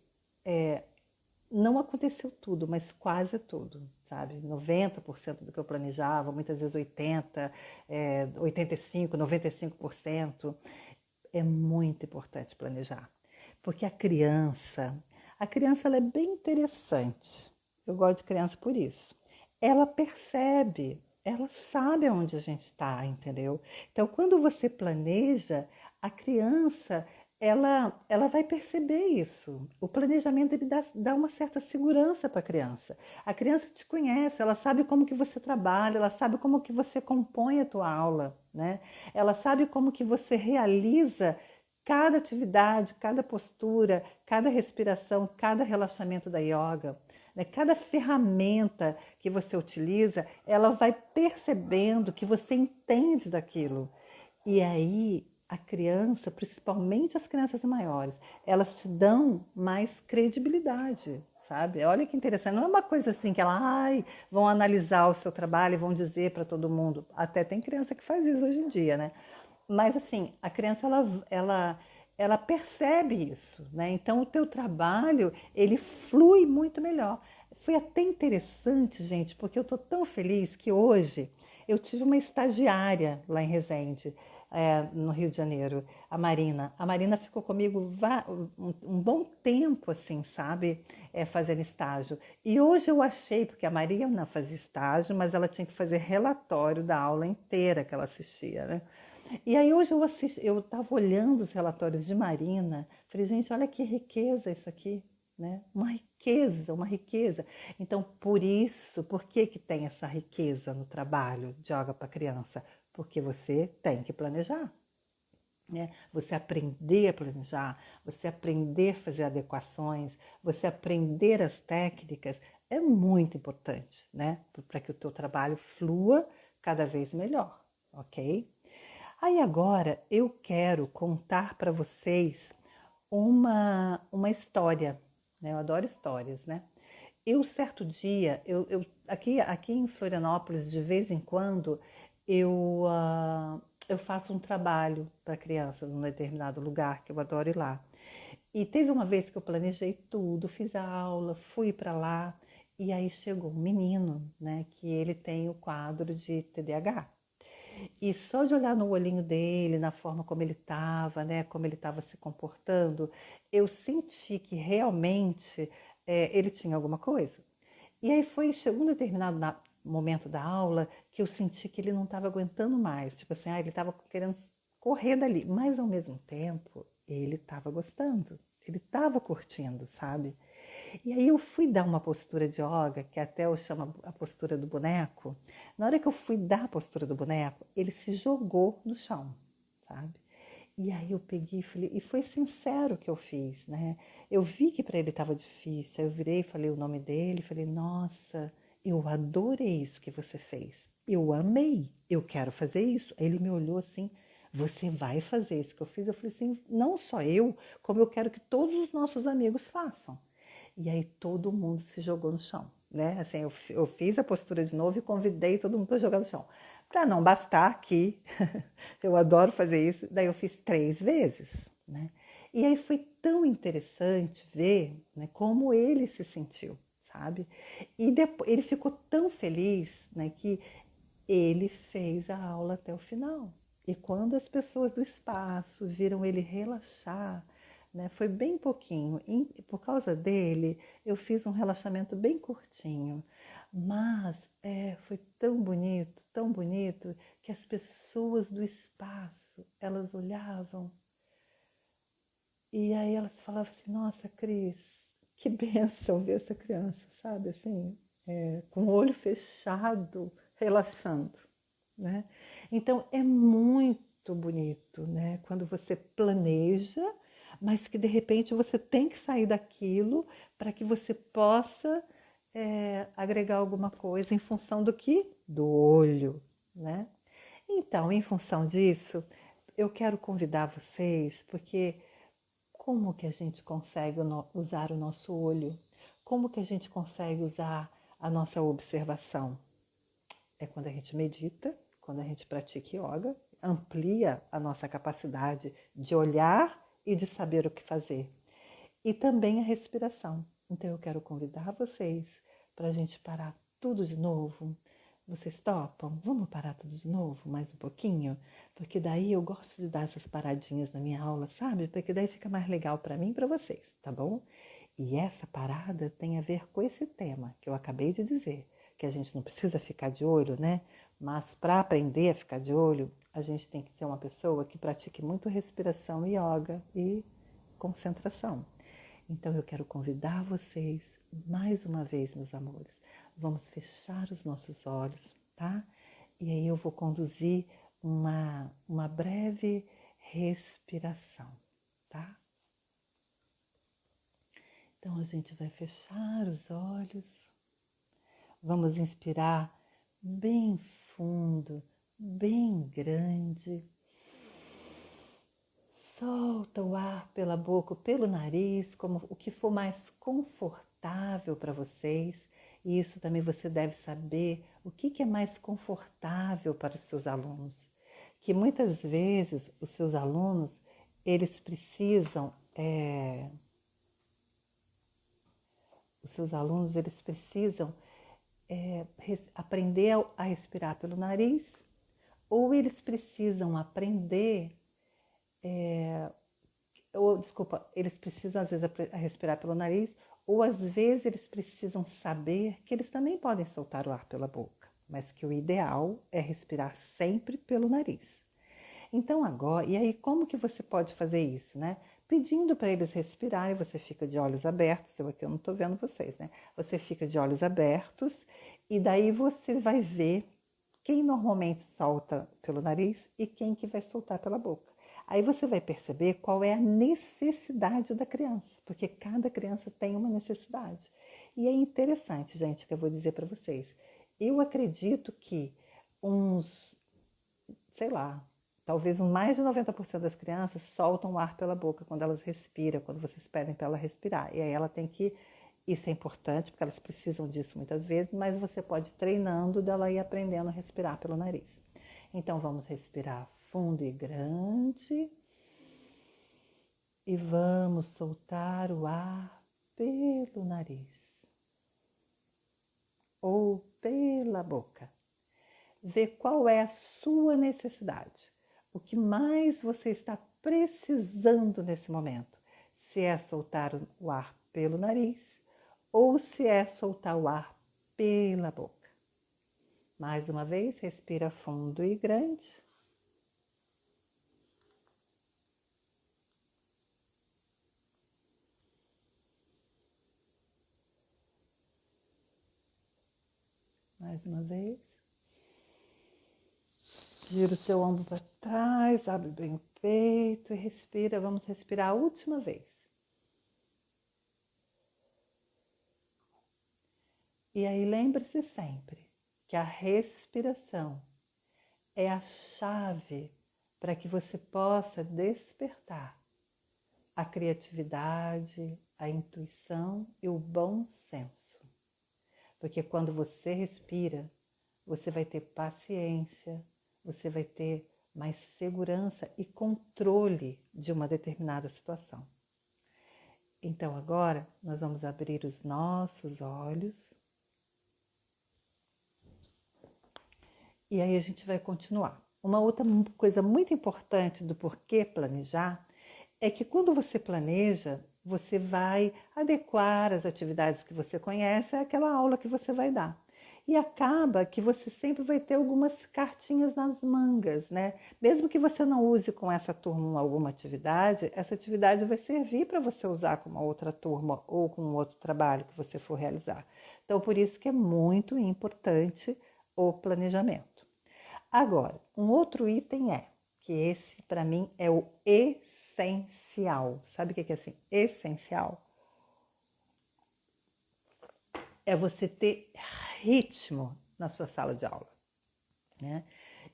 não aconteceu tudo, mas quase tudo, sabe? 90% do que eu planejava, muitas vezes 80%, 85%, 95%. É muito importante planejar, porque a criança ela é bem interessante. Eu gosto de criança por isso. Ela percebe, ela sabe aonde a gente está, entendeu? Então, quando você planeja, a criança ela vai perceber isso. O planejamento ele dá uma certa segurança para a criança. A criança te conhece, ela sabe como que você trabalha, ela sabe como que você compõe a tua aula, né? Ela sabe como que você realiza cada atividade, cada postura, cada respiração, cada relaxamento da yoga, né? Cada ferramenta que você utiliza, ela vai percebendo que você entende daquilo. E aí a criança, principalmente as crianças maiores, elas te dão mais credibilidade, sabe? Olha que interessante, não é uma coisa assim que vão analisar o seu trabalho e vão dizer para todo mundo. Até tem criança que faz isso hoje em dia, né? Mas assim, a criança ela percebe isso, né? Então o teu trabalho, ele flui muito melhor. Foi até interessante, gente, porque eu tô tão feliz que hoje eu tive uma estagiária lá em Resende, no Rio de Janeiro, a Marina. A Marina ficou comigo um bom tempo, assim, sabe, fazendo estágio. E hoje eu achei, porque a Marina fazia estágio, mas ela tinha que fazer relatório da aula inteira que ela assistia, né? E aí hoje eu estava olhando os relatórios de Marina, falei, gente, olha que riqueza isso aqui, né? Uma riqueza, uma riqueza. Então, por que que tem essa riqueza no trabalho de yoga para criança? Porque você tem que planejar, né? Você aprender a planejar, você aprender a fazer adequações, você aprender as técnicas é muito importante, né? Para que o teu trabalho flua cada vez melhor, ok? Aí agora eu quero contar para vocês uma história, né? Eu adoro histórias, né? Eu, certo dia, aqui em Florianópolis, de vez em quando, eu faço um trabalho para crianças num determinado lugar, que eu adoro ir lá. E teve uma vez que eu planejei tudo, fiz a aula, fui para lá, e aí chegou um menino, né, que ele tem o quadro de TDAH. E só de olhar no olhinho dele, na forma como ele estava, né, como ele estava se comportando, eu senti que realmente ele tinha alguma coisa. E aí chegou um determinado momento da aula que eu senti que ele não estava aguentando mais. Tipo assim, ele estava querendo correr dali. Mas ao mesmo tempo, ele estava gostando. Ele estava curtindo, sabe? E aí eu fui dar uma postura de yoga, que até eu chamo a postura do boneco. Na hora que eu fui dar a postura do boneco, ele se jogou no chão, sabe? E aí eu peguei e falei, e foi sincero o que eu fiz, né? Eu vi que para ele estava difícil, aí eu virei, falei o nome dele, falei, nossa, eu adorei isso que você fez. Eu amei, eu quero fazer isso. Aí ele me olhou assim, você vai fazer isso que eu fiz? Eu falei assim, não só eu, como eu quero que todos os nossos amigos façam. E aí todo mundo se jogou no chão, né? Assim, eu fiz a postura de novo e convidei todo mundo para jogar no chão. Para não bastar que eu adoro fazer isso, daí eu fiz 3 vezes, né? E aí foi tão interessante ver, né, como ele se sentiu, sabe? E depois ele ficou tão feliz, né, que ele fez a aula até o final. E quando as pessoas do espaço viram ele relaxar, né, foi bem pouquinho. Por causa dele, eu fiz um relaxamento bem curtinho. Mas foi tão bonito, que as pessoas do espaço, elas olhavam e aí elas falavam assim, nossa, Cris, que bênção ver essa criança, sabe, assim, com o olho fechado, relaxando, né? Então é muito bonito, né? Quando você planeja, mas que de repente você tem que sair daquilo para que você possa agregar alguma coisa em função do que? Do olho, né? Então, em função disso, eu quero convidar vocês, porque como que a gente consegue usar o nosso olho? Como que a gente consegue usar a nossa observação? É quando a gente medita, quando a gente pratica yoga, amplia a nossa capacidade de olhar e de saber o que fazer. E também a respiração. Então eu quero convidar vocês para a gente parar tudo de novo. Vocês topam? Vamos parar tudo de novo, mais um pouquinho? Porque daí eu gosto de dar essas paradinhas na minha aula, sabe? Porque daí fica mais legal para mim e para vocês, tá bom? E essa parada tem a ver com esse tema que eu acabei de dizer, que a gente não precisa ficar de olho, né? Mas para aprender a ficar de olho, a gente tem que ser uma pessoa que pratique muito respiração e yoga e concentração. Então eu quero convidar vocês, mais uma vez, meus amores, vamos fechar os nossos olhos, tá? E aí eu vou conduzir uma breve respiração, tá? Então a gente vai fechar os olhos, vamos inspirar bem fundo, bem grande. Solta o ar pela boca, pelo nariz, como o que for mais confortável para vocês. E isso também você deve saber o que é mais confortável para os seus alunos. Que muitas vezes os seus alunos, eles precisam, aprender a respirar pelo nariz, ou eles precisam aprender eles precisam às vezes respirar pelo nariz, ou às vezes eles precisam saber que eles também podem soltar o ar pela boca, mas que o ideal é respirar sempre pelo nariz. Então agora, e aí como que você pode fazer isso, né? Pedindo para eles respirarem, você fica de olhos abertos, eu aqui eu não estou vendo vocês, né? Você fica de olhos abertos e daí você vai ver quem normalmente solta pelo nariz e quem que vai soltar pela boca. Aí você vai perceber qual é a necessidade da criança, porque cada criança tem uma necessidade. E é interessante, gente, que eu vou dizer para vocês. Eu acredito que sei lá, talvez mais de 90% das crianças soltam o ar pela boca quando elas respiram, quando vocês pedem para ela respirar. E aí ela tem que, isso é importante, porque elas precisam disso muitas vezes, mas você pode ir treinando dela ir aprendendo a respirar pelo nariz. Então vamos respirar fundo e grande e vamos soltar o ar pelo nariz ou pela boca. Vê qual é a sua necessidade, o que mais você está precisando nesse momento. Se é soltar o ar pelo nariz ou se é soltar o ar pela boca. Mais uma vez, respira fundo e grande. Mais uma vez. Gira o seu ombro para trás, abre bem o peito e respira. Vamos respirar a última vez. E aí lembre-se sempre que a respiração é a chave para que você possa despertar a criatividade, a intuição e o bom senso. Porque quando você respira, você vai ter paciência, você vai ter mais segurança e controle de uma determinada situação. Então agora nós vamos abrir os nossos olhos e aí a gente vai continuar. Uma outra coisa muito importante do porquê planejar é que quando você planeja, você vai adequar as atividades que você conhece àquela aula que você vai dar. E acaba que você sempre vai ter algumas cartinhas nas mangas, né? Mesmo que você não use com essa turma alguma atividade, essa atividade vai servir para você usar com uma outra turma ou com um outro trabalho que você for realizar. Então, por isso que é muito importante o planejamento. Agora, um outro item que esse para mim é o essencial. Sabe o que é assim? Essencial. É você ter ritmo na sua sala de aula, né?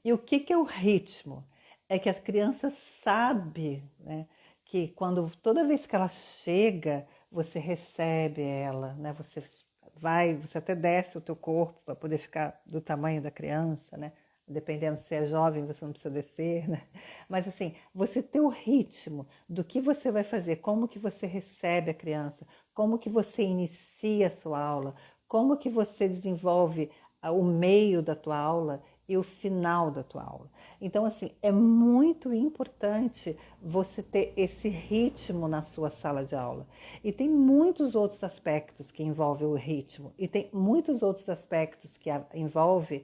E o que é o ritmo? É que as crianças sabem, né, que toda vez que ela chega, você recebe ela, né? Você até desce o teu corpo para poder ficar do tamanho da criança, né? Dependendo se é jovem, você não precisa descer, né? Mas assim, você ter o ritmo do que você vai fazer, como que você recebe a criança, como que você inicia a sua aula, como que você desenvolve o meio da tua aula e o final da tua aula. Então, assim, é muito importante você ter esse ritmo na sua sala de aula. E tem muitos outros aspectos que envolvem o ritmo, e tem muitos outros aspectos que envolvem,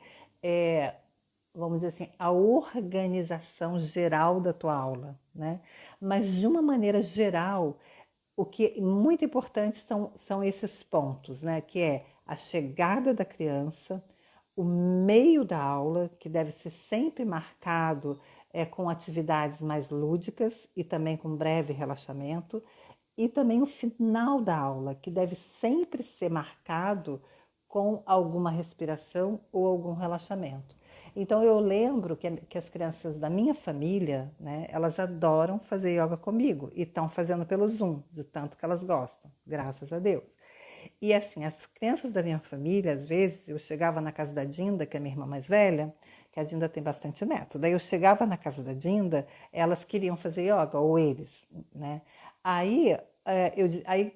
vamos dizer assim, a organização geral da tua aula, né? Mas de uma maneira geral, o que é muito importante são esses pontos, né? Que é a chegada da criança, o meio da aula, que deve ser sempre marcado com atividades mais lúdicas e também com breve relaxamento, e também o final da aula, que deve sempre ser marcado com alguma respiração ou algum relaxamento. Então eu lembro que as crianças da minha família, né, elas adoram fazer yoga comigo e estão fazendo pelo Zoom, de tanto que elas gostam, graças a Deus. E assim, as crianças da minha família, às vezes, eu chegava na casa da Dinda, que é a minha irmã mais velha, que a Dinda tem bastante neto. Daí eu chegava na casa da Dinda, elas queriam fazer yoga, ou eles, né? Aí,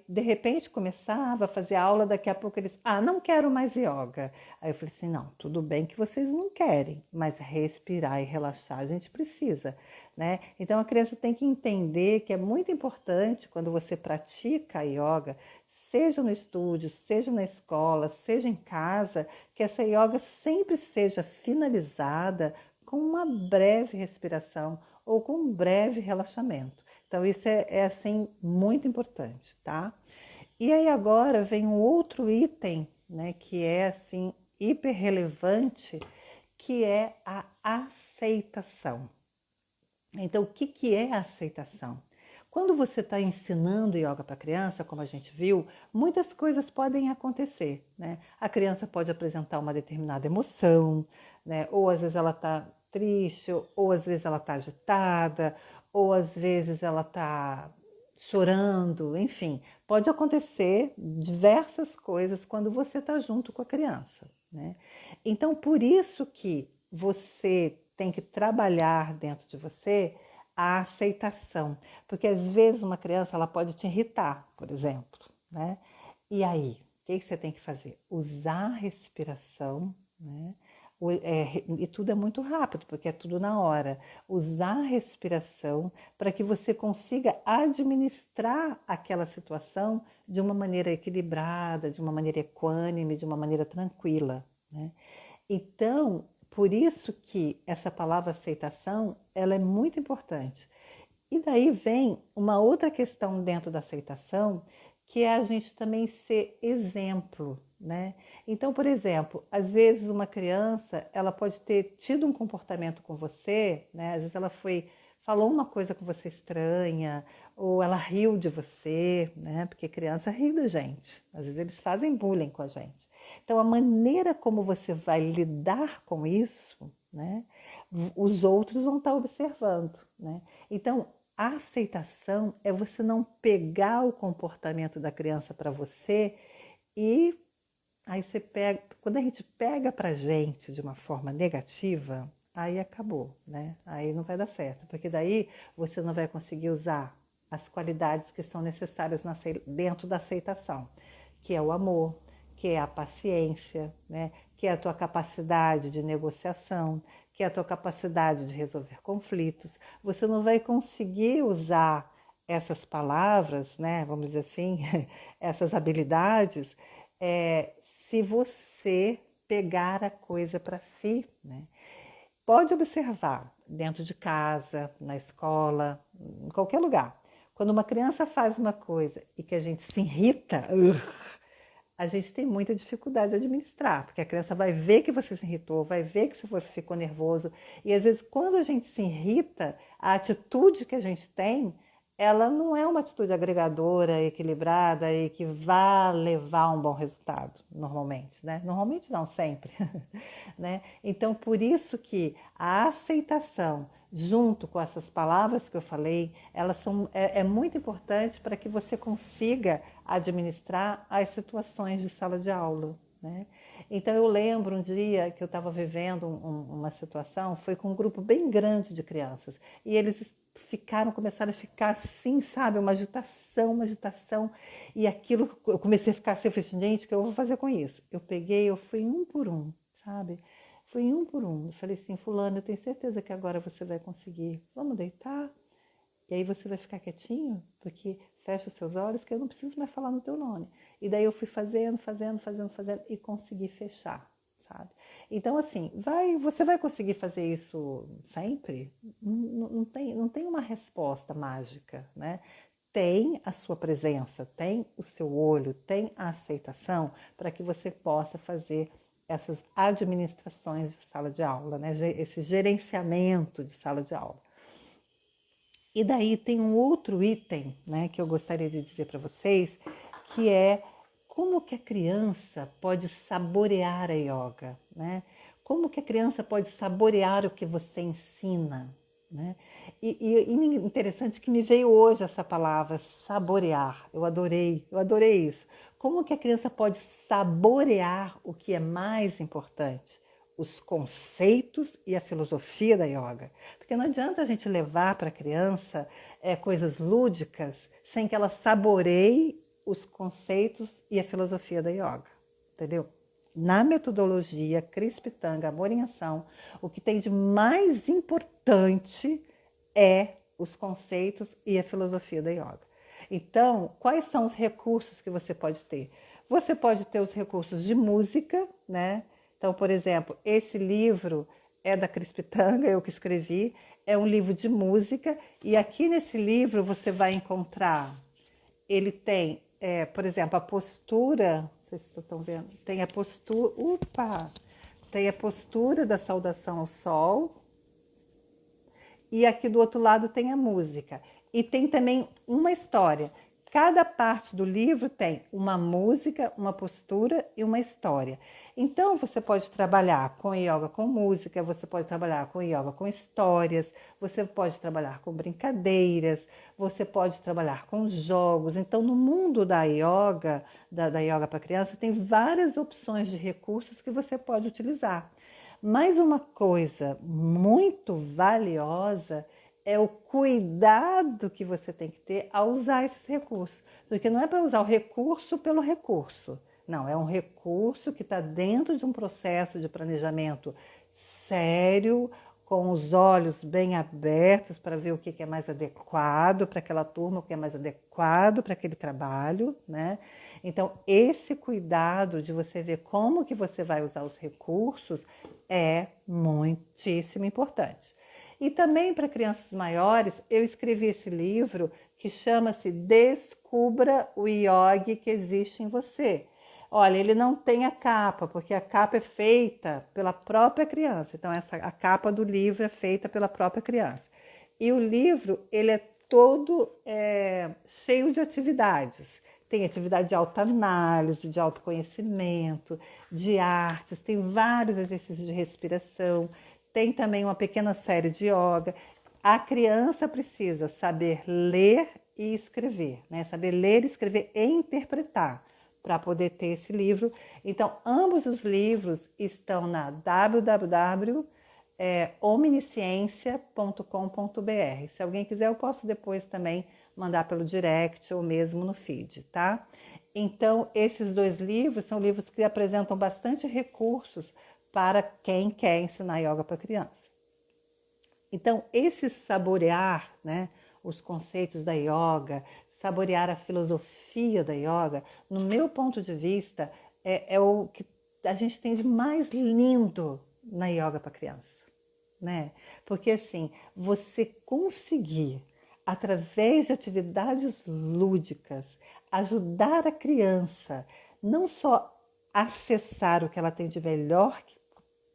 de repente, começava a fazer aula, daqui a pouco eles, não quero mais yoga. Aí eu falei assim, não, tudo bem que vocês não querem, mas respirar e relaxar a gente precisa, né? Então a criança tem que entender que é muito importante quando você pratica a yoga, seja no estúdio, seja na escola, seja em casa, que essa yoga sempre seja finalizada com uma breve respiração ou com um breve relaxamento. Então isso assim muito importante, tá? E aí agora vem um outro item, né, que é assim hiper relevante, que é a aceitação. Então, o que é a aceitação? Quando você está ensinando yoga para criança, como a gente viu, muitas coisas podem acontecer, né? A criança pode apresentar uma determinada emoção, né? Ou às vezes ela está triste, ou às vezes ela está agitada, ou às vezes ela está chorando, enfim, pode acontecer diversas coisas quando você está junto com a criança, né? Então, por isso que você tem que trabalhar dentro de você a aceitação, porque às vezes uma criança ela pode te irritar, por exemplo, né? E aí, o que você tem que fazer? Usar a respiração, né? E tudo é muito rápido, porque é tudo na hora. Usar a respiração para que você consiga administrar aquela situação de uma maneira equilibrada, de uma maneira equânime, de uma maneira tranquila, né? Então, por isso que essa palavra aceitação, ela é muito importante. E daí vem uma outra questão dentro da aceitação, que é a gente também ser exemplo, né? Então, por exemplo, às vezes uma criança, ela pode ter tido um comportamento com você, né? Às vezes ela falou uma coisa com você estranha, ou ela riu de você, né? Porque criança ri da gente. Às vezes eles fazem bullying com a gente. Então, a maneira como você vai lidar com isso, né? Os outros vão estar observando, né? Então, a aceitação é você não pegar o comportamento da criança para você e aí você pega. Quando a gente pega para gente de uma forma negativa, aí acabou, né? Aí não vai dar certo, porque daí você não vai conseguir usar as qualidades que são necessárias dentro da aceitação, que é o amor, que é a paciência, né? Que é a tua capacidade de negociação, que é a tua capacidade de resolver conflitos. Você não vai conseguir usar essas palavras, né? Vamos dizer assim, essas habilidades, se você pegar a coisa para si, né? Pode observar dentro de casa, na escola, em qualquer lugar. Quando uma criança faz uma coisa e que a gente se irrita, a gente tem muita dificuldade de administrar, porque a criança vai ver que você se irritou, vai ver que você ficou nervoso, e às vezes quando a gente se irrita, a atitude que a gente tem, ela não é uma atitude agregadora, equilibrada e que vá levar a um bom resultado, normalmente, né? Normalmente não, sempre, né? Então, por isso que a aceitação junto com essas palavras que eu falei, é muito importante para que você consiga administrar as situações de sala de aula, né? Então eu lembro um dia que eu estava vivendo uma situação, foi com um grupo bem grande de crianças, e eles começaram a ficar assim, sabe, uma agitação, e aquilo, eu comecei a ficar assim, eu falei, gente, o que eu vou fazer com isso? Eu fui um por um, sabe? Fui um por um, eu falei assim, fulano, eu tenho certeza que agora você vai conseguir, vamos deitar? E aí você vai ficar quietinho, porque fecha os seus olhos, que eu não preciso mais falar no teu nome. E daí eu fui fazendo, e consegui fechar, sabe? Então, assim, você vai conseguir fazer isso sempre? Não tem uma resposta mágica, né? Tem a sua presença, tem o seu olho, tem a aceitação para que você possa fazer essas administrações de sala de aula, né? Esse gerenciamento de sala de aula. E daí tem um outro item, né, que eu gostaria de dizer para vocês, que é como que a criança pode saborear a yoga, né? Como que a criança pode saborear o que você ensina, né? E interessante que me veio hoje essa palavra, saborear. Eu adorei isso. Como que a criança pode saborear o que é mais importante? Os conceitos e a filosofia da yoga. Porque não adianta a gente levar para a criança coisas lúdicas sem que ela saboreie os conceitos e a filosofia da yoga, entendeu? Na metodologia Krispitanga, Amor em Ação, o que tem de mais importante é os conceitos e a filosofia da yoga. Então, quais são os recursos que você pode ter? Você pode ter os recursos de música, né? Então, por exemplo, esse livro é da Krispitanga, eu que escrevi, é um livro de música, e aqui nesse livro você vai encontrar, ele tem, por exemplo, a postura, não sei se vocês estão vendo, tem a postura da saudação ao sol, e aqui do outro lado tem a música. E tem também uma história. Cada parte do livro tem uma música, uma postura e uma história. Então, você pode trabalhar com yoga com música, você pode trabalhar com yoga com histórias, você pode trabalhar com brincadeiras, você pode trabalhar com jogos. Então, no mundo da yoga para criança, tem várias opções de recursos que você pode utilizar. Mas uma coisa muito valiosa é o cuidado que você tem que ter ao usar esses recursos. Porque não é para usar o recurso pelo recurso. Não, é um recurso que está dentro de um processo de planejamento sério, com os olhos bem abertos para ver o que é mais adequado para aquela turma, o que é mais adequado para aquele trabalho, né? Então, esse cuidado de você ver como que você vai usar os recursos é muitíssimo importante. E também para crianças maiores, eu escrevi esse livro que chama-se Descubra o Yoga que existe em você. Olha, ele não tem a capa, porque a capa é feita pela própria criança. Então, a capa do livro é feita pela própria criança. E o livro, ele é todo cheio de atividades. Tem atividade de autoanálise, de autoconhecimento, de artes, tem vários exercícios de respiração, tem também uma pequena série de yoga. A criança precisa saber ler e escrever, né? Saber ler, escrever e interpretar para poder ter esse livro. Então, ambos os livros estão na www.omnisciencia.com.br. Se alguém quiser, eu posso depois também mandar pelo direct ou mesmo no feed, tá? Então, esses dois livros são livros que apresentam bastante recursos para quem quer ensinar yoga para criança. Então, esse saborear, né, os conceitos da yoga, saborear a filosofia da yoga, no meu ponto de vista, é o que a gente tem de mais lindo na yoga para criança, né? Porque assim, você conseguir, através de atividades lúdicas, ajudar a criança não só acessar o que ela tem de melhor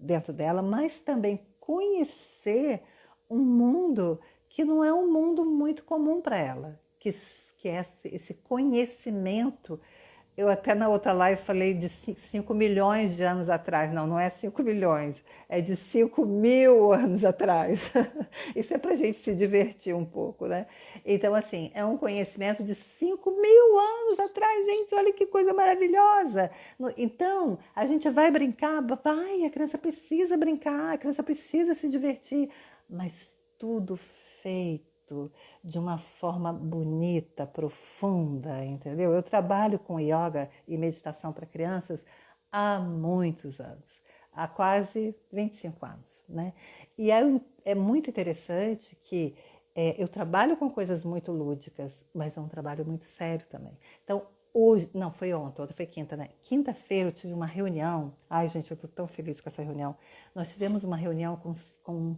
dentro dela, mas também conhecer um mundo que não é um mundo muito comum para ela, que é esse conhecimento Eu até na outra live falei de 5 milhões de anos atrás. Não, não é 5 milhões, é de 5.000 anos atrás. Isso é para a gente se divertir um pouco, né? Então, assim, é um conhecimento de 5.000 anos atrás, gente. Olha que coisa maravilhosa. Então, a gente vai brincar, vai, a criança precisa brincar, a criança precisa se divertir, mas tudo feito de uma forma bonita, profunda, entendeu? Eu trabalho com yoga e meditação para crianças há muitos anos, há quase 25 anos, né? E é muito interessante que eu trabalho com coisas muito lúdicas, mas é um trabalho muito sério também. Então, hoje, não, foi ontem foi quinta, né? Quinta-feira eu tive uma reunião. Ai, gente, eu tô tão feliz com essa reunião. Nós tivemos uma reunião com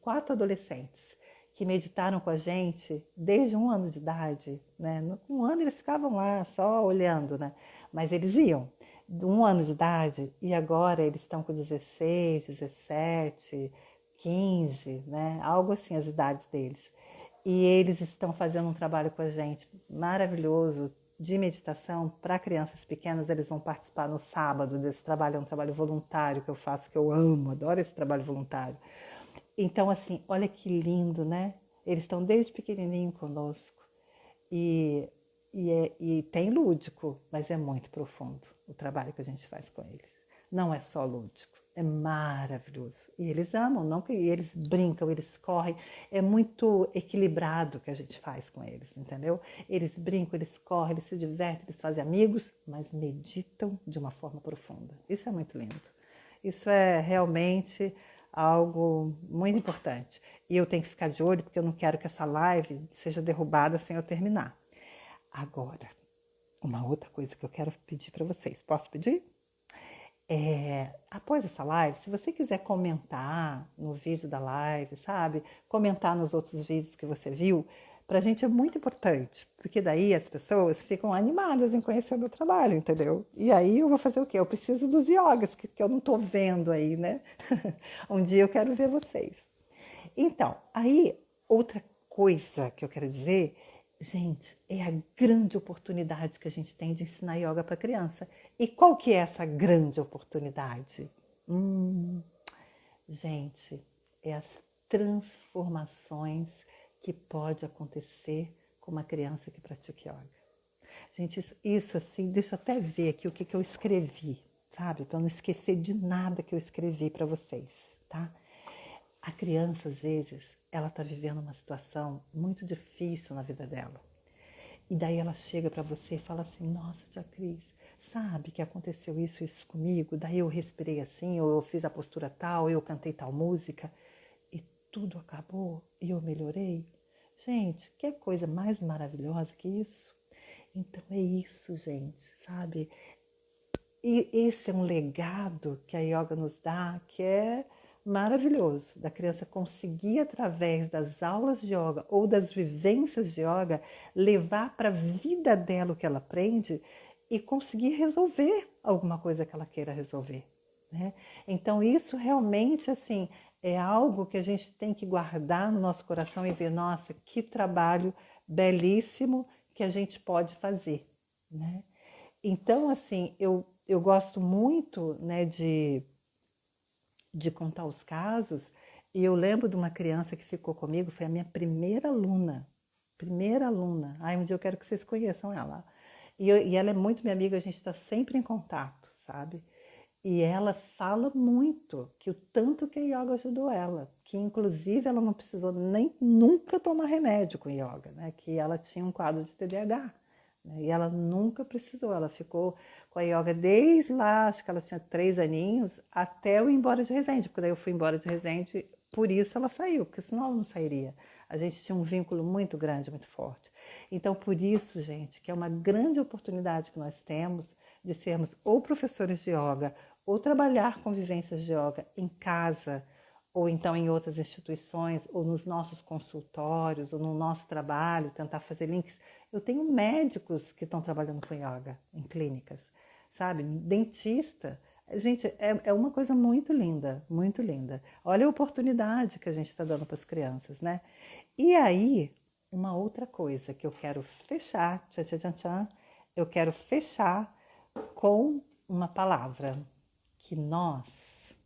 4 adolescentes que meditaram com a gente desde 1 ano de idade, né? Com 1 ano eles ficavam lá só olhando, né? Mas eles iam de 1 ano de idade e agora eles estão com 16, 17, 15, né? Algo assim, as idades deles. E eles estão fazendo um trabalho com a gente maravilhoso de meditação para crianças pequenas. Eles vão participar no sábado desse trabalho, é um trabalho voluntário que eu faço, que eu amo, adoro esse trabalho voluntário. Então, assim, olha que lindo, né? Eles estão desde pequenininho conosco e tem lúdico, mas é muito profundo o trabalho que a gente faz com eles. Não é só lúdico, é maravilhoso. E eles amam, não que eles brincam, eles correm. É muito equilibrado o que a gente faz com eles, entendeu? Eles brincam, eles correm, eles se divertem, eles fazem amigos, mas meditam de uma forma profunda. Isso é muito lindo. Isso é realmente algo muito importante. E eu tenho que ficar de olho porque eu não quero que essa live seja derrubada sem eu terminar. Agora, uma outra coisa que eu quero pedir para vocês. Posso pedir? Após essa live, se você quiser comentar no vídeo da live, sabe? Comentar nos outros vídeos que você viu, pra gente é muito importante, porque daí as pessoas ficam animadas em conhecer o meu trabalho, entendeu? E aí eu vou fazer o quê? Eu preciso dos yogas, que eu não tô vendo aí, né? Um dia eu quero ver vocês. Então, aí, outra coisa que eu quero dizer, gente, é a grande oportunidade que a gente tem de ensinar yoga para criança. E qual que é essa grande oportunidade? Gente, é as transformações que pode acontecer com uma criança que pratica yoga. Gente, isso assim, deixa eu até ver aqui o que eu escrevi, sabe? Para não esquecer de nada que eu escrevi para vocês, tá? A criança, às vezes, ela está vivendo uma situação muito difícil na vida dela. E daí ela chega para você e fala assim, nossa, tia Cris, sabe que aconteceu isso comigo? Daí eu respirei assim, ou eu fiz a postura tal, eu cantei tal música, e tudo acabou e eu melhorei. Gente, que coisa mais maravilhosa que isso? Então é isso, gente, sabe? E esse é um legado que a yoga nos dá, que é maravilhoso, da criança conseguir, através das aulas de yoga ou das vivências de yoga, levar para a vida dela o que ela aprende e conseguir resolver alguma coisa que ela queira resolver, né? Então isso realmente, assim, é algo que a gente tem que guardar no nosso coração e ver, nossa, que trabalho belíssimo que a gente pode fazer, né? Então, assim, eu gosto muito, né, de contar os casos, e eu lembro de uma criança que ficou comigo, foi a minha primeira aluna. Primeira aluna. Ai, um dia eu quero que vocês conheçam ela. E ela é muito minha amiga, a gente está sempre em contato, sabe? E ela fala muito que o tanto que a yoga ajudou ela, que inclusive ela não precisou nem nunca tomar remédio com yoga, né? Que ela tinha um quadro de TDAH. Né? E ela nunca precisou, ela ficou com a yoga desde lá, acho que ela tinha 3 aninhos, até eu ir embora de Resende, porque daí eu fui embora de Resende, por isso ela saiu, porque senão ela não sairia. A gente tinha um vínculo muito grande, muito forte. Então, por isso, gente, que é uma grande oportunidade que nós temos de sermos ou professores de yoga, ou trabalhar com vivências de yoga em casa, ou então em outras instituições, ou nos nossos consultórios, ou no nosso trabalho, tentar fazer links. Eu tenho médicos que estão trabalhando com yoga em clínicas, sabe? Dentista. Gente, é uma coisa muito linda, muito linda. Olha a oportunidade que a gente está dando para as crianças, né? E aí, uma outra coisa que eu quero fechar, tchan, tchan, tchan, tchan, eu quero fechar com uma palavra que nós,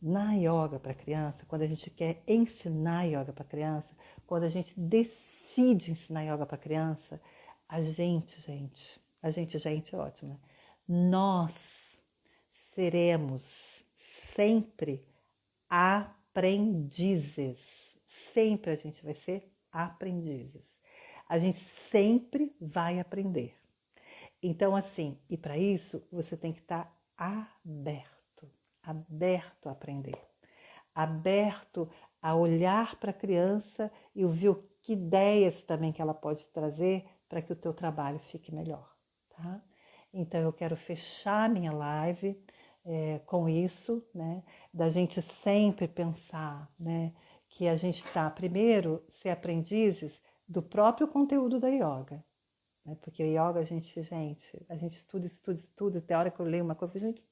na yoga para criança, quando a gente quer ensinar yoga para criança, quando a gente decide ensinar yoga para criança, gente, ótimo, né? Nós seremos sempre aprendizes. Sempre a gente vai ser aprendizes. A gente sempre vai aprender. Então, assim, e para isso você tem que estar aberto a aprender, aberto a olhar para a criança e ouvir que ideias também que ela pode trazer para que o teu trabalho fique melhor, tá? Então eu quero fechar minha live com isso, né? Da gente sempre pensar, né? Que a gente está, primeiro, ser aprendizes do próprio conteúdo da yoga. Porque yoga, a gente estuda, até a hora que eu leio uma coisa, gente,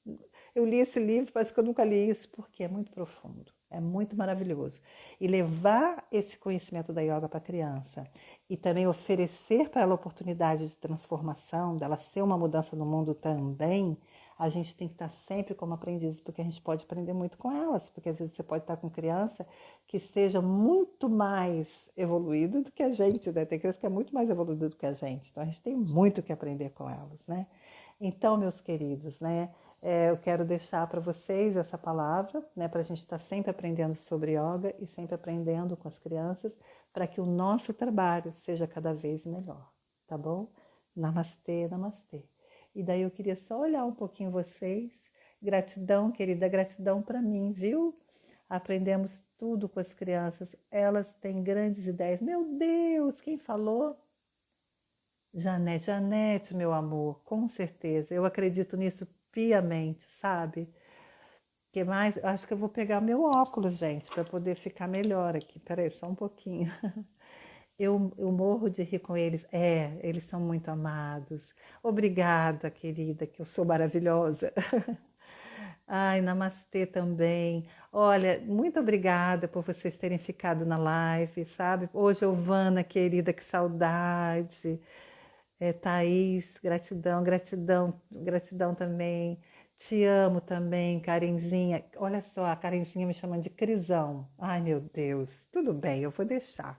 eu li esse livro, parece que eu nunca li isso, porque é muito profundo, é muito maravilhoso. E levar esse conhecimento da yoga para a criança e também oferecer para ela a oportunidade de transformação, dela ser uma mudança no mundo também, a gente tem que estar sempre como aprendiz, porque a gente pode aprender muito com elas, porque às vezes você pode estar com criança que seja muito mais evoluída do que a gente, né? Tem criança que é muito mais evoluída do que a gente, então a gente tem muito que aprender com elas, né? Então, meus queridos, né? Eu quero deixar para vocês essa palavra, né? Para a gente estar sempre aprendendo sobre yoga e sempre aprendendo com as crianças, para que o nosso trabalho seja cada vez melhor, tá bom? Namastê, namastê. E daí eu queria só olhar um pouquinho vocês. Gratidão, querida, gratidão para mim, viu? Aprendemos tudo com as crianças. Elas têm grandes ideias. Meu Deus, quem falou? Janete, meu amor, com certeza. Eu acredito nisso piamente, sabe? Que mais? Acho que eu vou pegar meu óculos, gente, para poder ficar melhor aqui. Peraí, só um pouquinho. Eu morro de rir com eles. Eles são muito amados. Obrigada, querida, que eu sou maravilhosa. Ai, namastê também. Olha, muito obrigada por vocês terem ficado na live, sabe? Ô, Giovana, querida, que saudade. Thaís, gratidão também. Te amo também, Karenzinha. Olha só, a Karenzinha me chamando de Crisão. Ai, meu Deus. Tudo bem, eu vou deixar.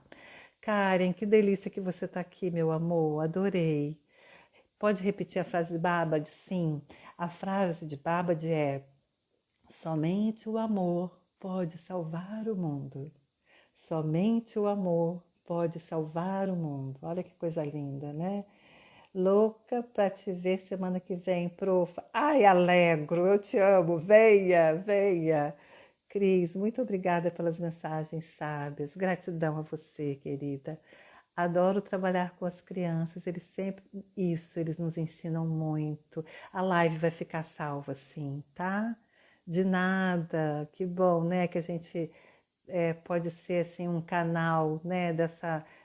Karen, que delícia que você está aqui, meu amor. Adorei. Pode repetir a frase de Babad? Sim. A frase de Babad é: somente o amor pode salvar o mundo. Somente o amor pode salvar o mundo. Olha que coisa linda, né? Louca para te ver semana que vem, prof. Ai, Alegro, eu te amo. Venha, venha. Cris, muito obrigada pelas mensagens sábias. Gratidão a você, querida. Adoro trabalhar com as crianças, eles nos ensinam muito. A live vai ficar salva, sim, tá? De nada, que bom, né? Que a gente pode ser assim um canal, né?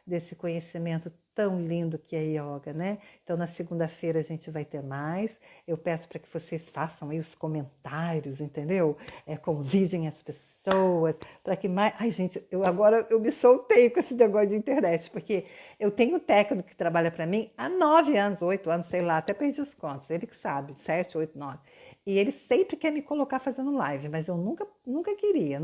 Desse conhecimento tão lindo que é yoga, né? Então na segunda-feira a gente vai ter mais. Eu peço para que vocês façam aí os comentários, entendeu? Convidem as pessoas para que mais. Ai, gente, agora eu me soltei com esse negócio de internet, porque eu tenho um técnico que trabalha para mim há 9 anos, 8 anos, sei lá, até perdi os contos. Ele que sabe, 7, 8, 9. E ele sempre quer me colocar fazendo live, mas eu nunca queria.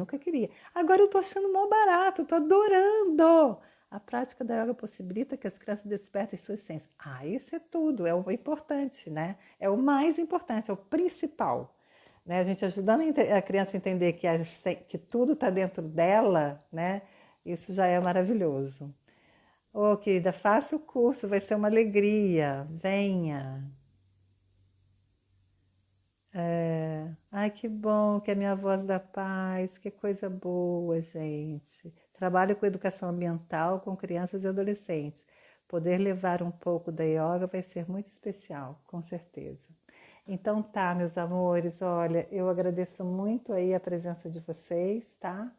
Agora eu tô achando mó barato, tô adorando. A prática da yoga possibilita que as crianças despertem sua essência. Isso é tudo, é o importante, né? É o mais importante, é o principal. Né? A gente ajudando a criança a entender que tudo está dentro dela, né? Isso já é maravilhoso. Ô, querida, faça o curso, vai ser uma alegria. Venha. Ai, que bom que é a minha voz da paz, que coisa boa, gente. Trabalho com educação ambiental com crianças e adolescentes. Poder levar um pouco da yoga vai ser muito especial, com certeza. Então tá, meus amores, olha, eu agradeço muito aí a presença de vocês, tá?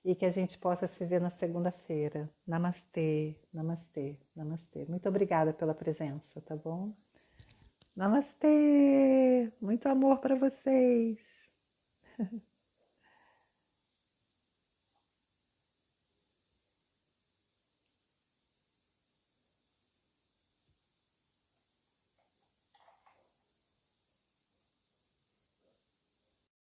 E que a gente possa se ver na segunda-feira. Namastê, namastê, namastê. Muito obrigada pela presença, tá bom? Namastê! Muito amor para vocês!